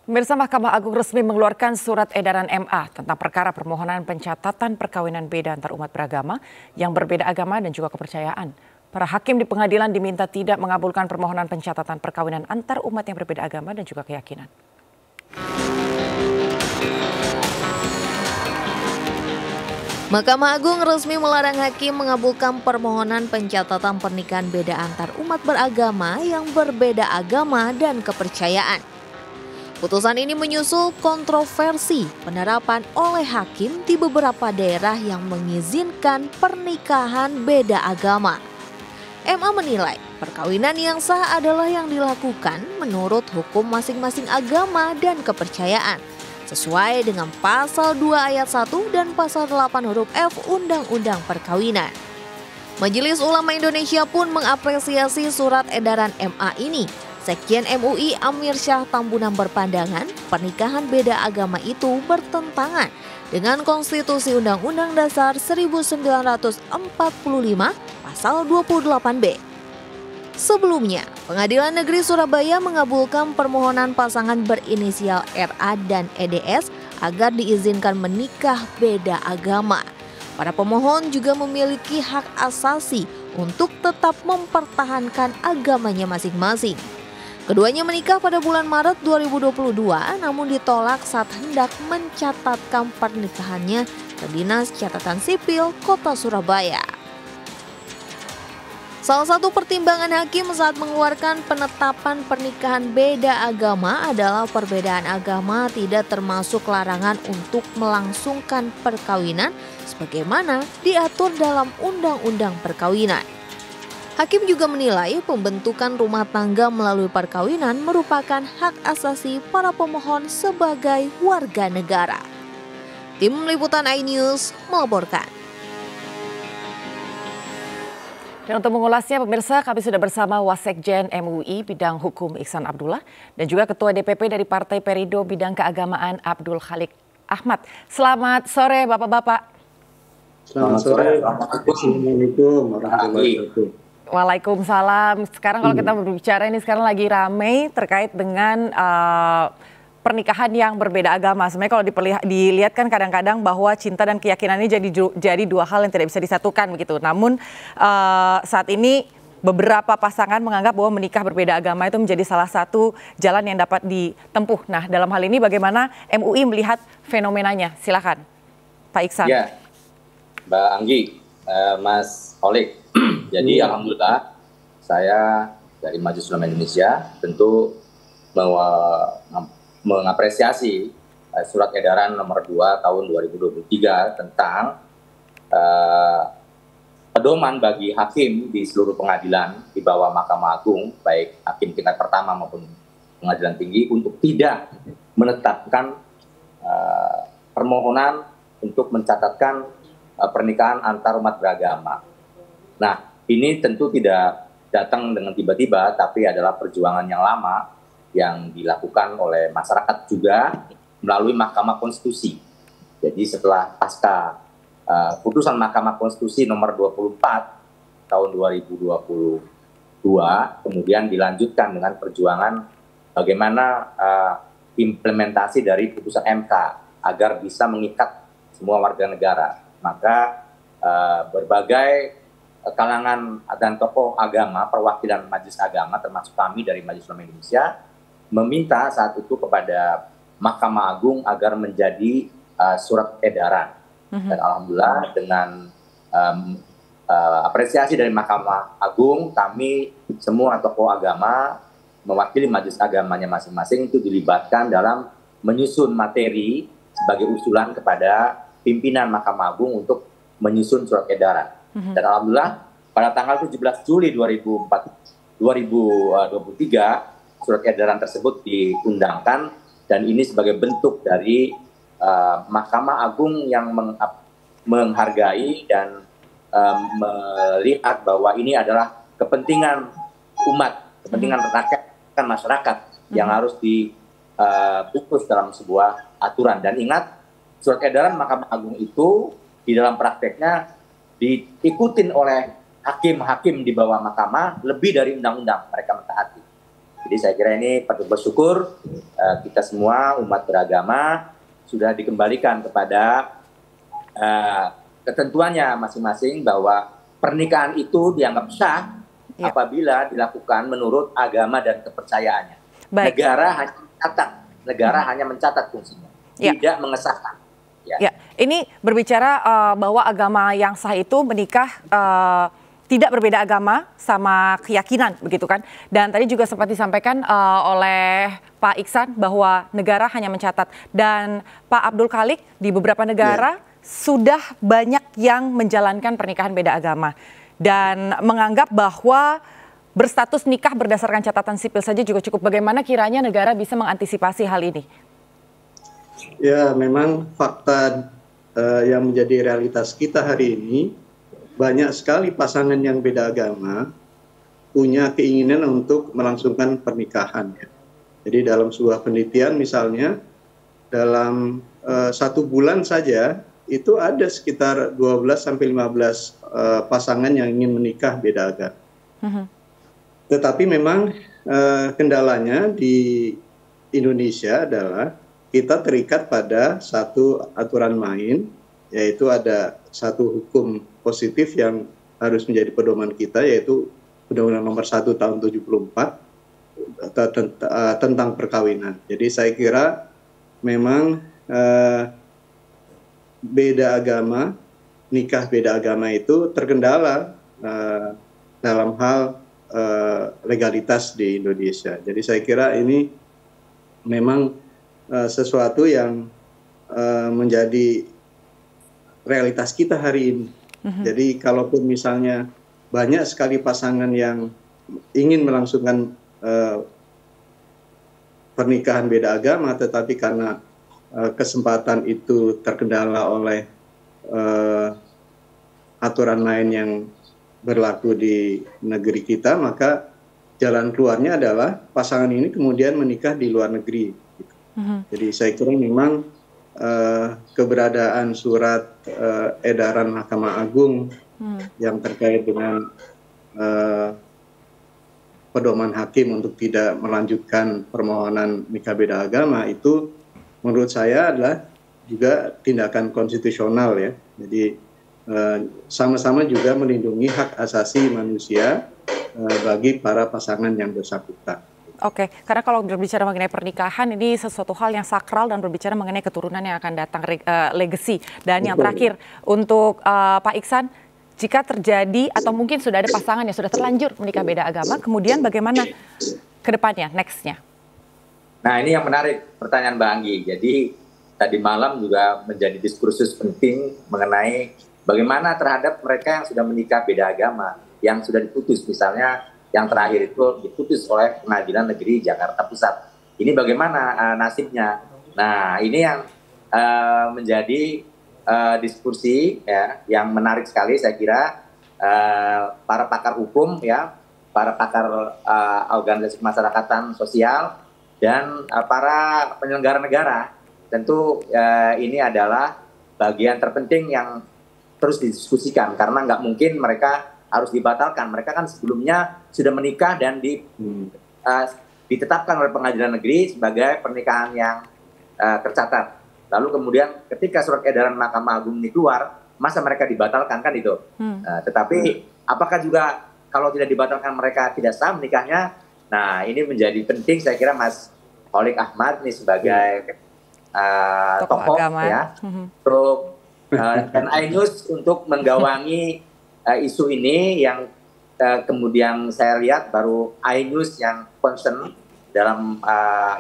Pemirsa, Mahkamah Agung resmi mengeluarkan surat edaran MA tentang perkara permohonan pencatatan perkawinan beda antar umat beragama yang berbeda agama dan juga kepercayaan. Para hakim di pengadilan diminta tidak mengabulkan permohonan pencatatan perkawinan antar umat yang berbeda agama dan juga keyakinan. Mahkamah Agung resmi melarang hakim mengabulkan permohonan pencatatan pernikahan beda antar umat beragama yang berbeda agama dan kepercayaan. Putusan ini menyusul kontroversi penerapan oleh hakim di beberapa daerah yang mengizinkan pernikahan beda agama. MA menilai perkawinan yang sah adalah yang dilakukan menurut hukum masing-masing agama dan kepercayaan, sesuai dengan pasal 2 ayat 1 dan pasal 8 huruf F Undang-Undang Perkawinan. Majelis Ulama Indonesia pun mengapresiasi surat edaran MA ini. Sekjen MUI Amir Syah Tambunan berpandangan pernikahan beda agama itu bertentangan dengan Konstitusi Undang-Undang Dasar 1945 pasal 28B. Sebelumnya, Pengadilan Negeri Surabaya mengabulkan permohonan pasangan berinisial RA dan EDS agar diizinkan menikah beda agama. Para pemohon juga memiliki hak asasi untuk tetap mempertahankan agamanya masing-masing. Keduanya menikah pada bulan Maret 2022, namun ditolak saat hendak mencatatkan pernikahannya ke Dinas Catatan Sipil Kota Surabaya. Salah satu pertimbangan hakim saat mengeluarkan penetapan pernikahan beda agama adalah perbedaan agama tidak termasuk larangan untuk melangsungkan perkawinan sebagaimana diatur dalam Undang-Undang Perkawinan. Hakim juga menilai pembentukan rumah tangga melalui perkawinan merupakan hak asasi para pemohon sebagai warga negara. Tim Liputan iNews melaporkan. Dan untuk mengulasnya, pemirsa, kami sudah bersama Wasekjen MUI bidang hukum Iksan Abdullah dan juga Ketua DPP dari Partai Perindo bidang keagamaan Abdul Khalik Ahmad. Selamat sore, Bapak-Bapak. Selamat sore. Assalamualaikum warahmatullahi wabarakatuh. Waalaikumsalam. Sekarang kalau kita berbicara ini sekarang lagi ramai terkait dengan pernikahan yang berbeda agama. Sebenarnya kalau dilihat kan kadang-kadang bahwa cinta dan keyakinan ini jadi dua hal yang tidak bisa disatukan begitu. Namun saat ini beberapa pasangan menganggap bahwa menikah berbeda agama itu menjadi salah satu jalan yang dapat ditempuh. Nah, dalam hal ini bagaimana MUI melihat fenomenanya? Silakan, Pak Iksan. Ya, Mbak Anggi, Mas Olik. Jadi alhamdulillah saya dari Majelis Ulama Indonesia tentu mengapresiasi surat edaran nomor 2 tahun 2023 tentang pedoman bagi hakim di seluruh pengadilan di bawah Mahkamah Agung, baik hakim tingkat pertama maupun pengadilan tinggi, untuk tidak menetapkan permohonan untuk mencatatkan pernikahan antar umat beragama. Nah, ini tentu tidak datang dengan tiba-tiba, tapi adalah perjuangan yang lama yang dilakukan oleh masyarakat juga melalui Mahkamah Konstitusi. Jadi setelah pasca putusan Mahkamah Konstitusi nomor 24 tahun 2022, kemudian dilanjutkan dengan perjuangan bagaimana implementasi dari putusan MK agar bisa mengikat semua warga negara. Maka berbagai kalangan dan tokoh agama, perwakilan majelis agama termasuk kami dari Majelis Ulama Indonesia meminta saat itu kepada Mahkamah Agung agar menjadi surat edaran. Dan alhamdulillah dengan apresiasi dari Mahkamah Agung, kami semua tokoh agama mewakili majelis agamanya masing-masing itu dilibatkan dalam menyusun materi sebagai usulan kepada pimpinan Mahkamah Agung untuk menyusun surat edaran. Dan alhamdulillah pada tanggal 17 Juli 2023 surat edaran tersebut diundangkan, dan ini sebagai bentuk dari Mahkamah Agung yang menghargai dan melihat bahwa ini adalah kepentingan umat, kepentingan rakyat, masyarakat yang harus diputus dalam sebuah aturan. Dan ingat, surat edaran Mahkamah Agung itu di dalam prakteknya diikutin oleh hakim-hakim di bawah mahkamah lebih dari undang-undang, mereka mentaati. Jadi saya kira ini patut bersyukur kita semua umat beragama sudah dikembalikan kepada ketentuannya masing-masing bahwa pernikahan itu dianggap sah apabila dilakukan menurut agama dan kepercayaannya. Baik. Negara hanya mencatat fungsinya, tidak mengesahkan. Ya, ini berbicara bahwa agama yang sah itu menikah tidak berbeda agama sama keyakinan, begitu kan? Dan tadi juga sempat disampaikan oleh Pak Iksan bahwa negara hanya mencatat. Dan Pak Abdul Khalik, di beberapa negara sudah banyak yang menjalankan pernikahan beda agama. Dan menganggap bahwa berstatus nikah berdasarkan catatan sipil saja juga cukup. Bagaimana kiranya negara bisa mengantisipasi hal ini? Ya, memang fakta yang menjadi realitas kita hari ini, banyak sekali pasangan yang beda agama punya keinginan untuk melangsungkan pernikahan. Jadi dalam sebuah penelitian misalnya, dalam 1 bulan saja itu ada sekitar 12-15 pasangan yang ingin menikah beda agama. Tetapi memang kendalanya di Indonesia adalah kita terikat pada satu aturan main, yaitu ada satu hukum positif yang harus menjadi pedoman kita, yaitu Undang-Undang Nomor 1 Tahun 74 tentang perkawinan. Jadi saya kira memang beda agama, nikah beda agama itu terkendala dalam hal legalitas di Indonesia. Jadi saya kira ini memang sesuatu yang menjadi realitas kita hari ini. Jadi kalaupun misalnya banyak sekali pasangan yang ingin melangsungkan pernikahan beda agama, tetapi karena kesempatan itu terkendala oleh aturan lain yang berlaku di negeri kita, maka jalan keluarnya adalah pasangan ini kemudian menikah di luar negeri. Jadi saya kira memang keberadaan surat edaran Mahkamah Agung yang terkait dengan pedoman hakim untuk tidak melanjutkan permohonan nikah beda agama itu menurut saya adalah juga tindakan konstitusional ya. Jadi sama-sama juga melindungi hak asasi manusia bagi para pasangan yang bersangkutan. Oke, karena kalau berbicara mengenai pernikahan ini sesuatu hal yang sakral dan berbicara mengenai keturunan yang akan datang, legacy. Dan yang terakhir untuk Pak Iksan, jika terjadi atau mungkin sudah ada pasangan yang sudah terlanjur menikah beda agama, kemudian bagaimana ke depannya, next-nya? Nah ini yang menarik pertanyaan Mbak Anggi. Jadi tadi malam juga menjadi diskursus penting mengenai bagaimana terhadap mereka yang sudah menikah beda agama, yang sudah diputus misalnya, yang terakhir itu diputus oleh Pengadilan Negeri Jakarta Pusat. Ini bagaimana nasibnya? Nah, ini yang menjadi diskusi ya, yang menarik sekali saya kira para pakar hukum ya, para pakar organisasi kemasyarakatan sosial dan para penyelenggara negara. Tentu ini adalah bagian terpenting yang terus didiskusikan karena nggak mungkin mereka harus dibatalkan. Mereka kan sebelumnya sudah menikah dan ditetapkan oleh Pengadilan Negeri sebagai pernikahan yang tercatat. Lalu kemudian ketika surat edaran Mahkamah Agung ini keluar, masa mereka dibatalkan kan itu. Tetapi apakah juga kalau tidak dibatalkan mereka tidak sah menikahnya? Nah ini menjadi penting saya kira Mas Kholik Ahmad nih sebagai tokoh ya, untuk dan iNews untuk menggawangi isu ini yang kemudian saya lihat baru iNews yang concern dalam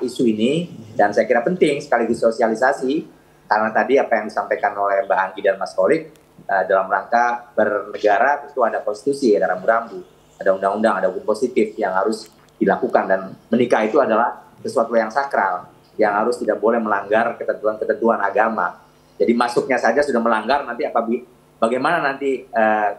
isu ini dan saya kira penting sekaligus sosialisasi karena tadi apa yang disampaikan oleh Mbak Anggi dan Mas Kholik dalam rangka bernegara itu ada konstitusi, ada rambu-rambu, ada undang-undang, ada hukum positif yang harus dilakukan dan menikah itu adalah sesuatu yang sakral yang harus tidak boleh melanggar ketentuan-ketentuan agama. Jadi masuknya saja sudah melanggar nanti bagaimana nanti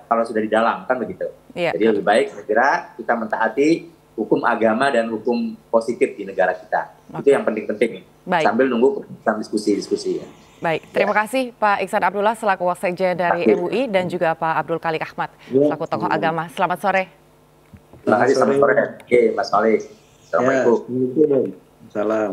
kalau sudah di dalam kan begitu. Jadi lebih baik saya kira kita mentaati hukum agama dan hukum positif di negara kita. Itu yang penting-penting sambil nunggu diskusi-diskusi ya. Baik, terima kasih Pak Iksan Abdullah selaku Wasekjen dari MUI dan juga Pak Abdul Khalik Ahmad selaku tokoh agama. Selamat sore. Terima kasih, selamat sore. Oke, Mas Kholik. Assalamualaikum. Ya, assalamualaikum. Salam.